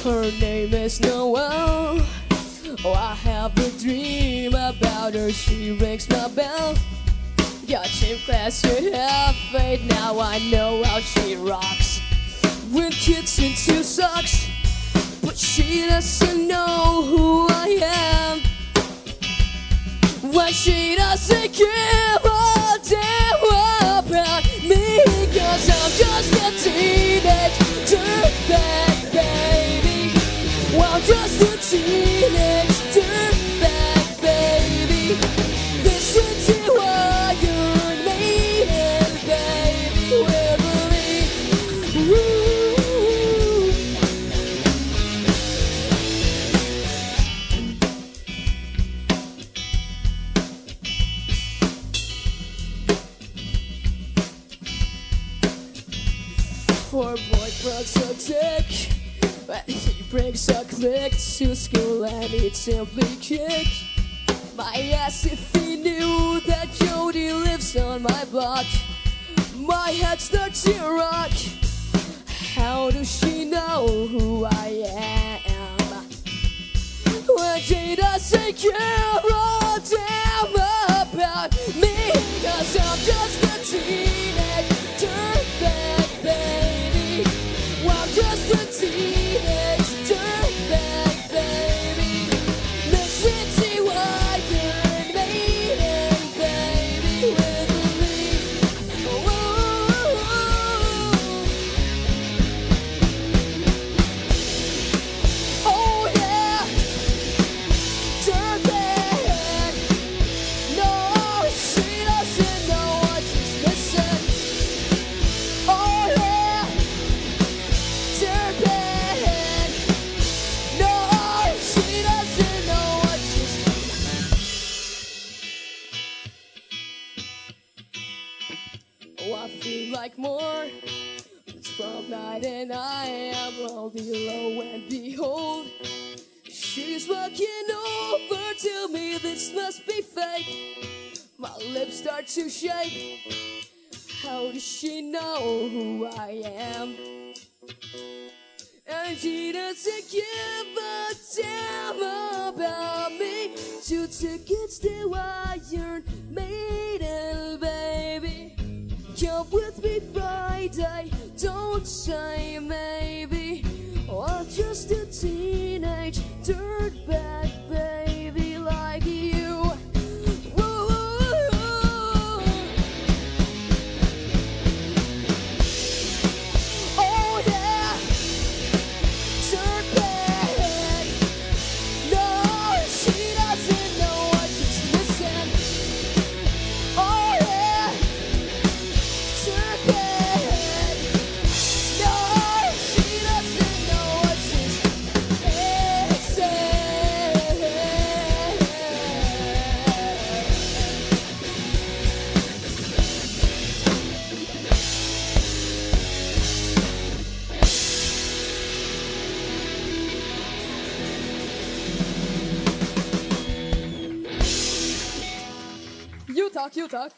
Her name is Noel. Oh, I have a dream about her. She rings my bell. Got gym class with half faith. Now I know how she rocks with kids in 2 socks. But she doesn't know who I am. When she doesn't give a damn about me, 'cause I'm just a teenage dirtbag, baby. Well, I'm just a teenage dirtbag, baby. Listen to what you're making, baby, with me. Woo. Her boyfriend's a dick, but he brings a click to school and he'd simply kick my ass if he knew that Jody lives on my block. My head starts to rock. How does she know who I am when she doesn't care a damn about me? 'Cause I'm just a teenage dirtbag, baby. Well, I'm just a teenage dirtbag, baby. Listen to what you're making, baby, with me. Whoa. Oh yeah, dirtbag. No, she doesn't know what she's missing. Oh yeah, dirtbag. No, she doesn't know what she's. Oh, I feel like more. It's from night and I am well below, and behold, she's walking over to me. This must be fake. My lips start to shake. How does she know who I am? And she doesn't give a damn about me. 2 tickets to Iron Maiden, baby. Come with me Friday, don't say maybe. Oh, I'm just a teenage dirtbag, baby, like you. Woo. Oh yeah, dirtbag. No, she doesn't know what she's missing. Oh yeah, dirtbag. No, she doesn't know what she's missing. You talk.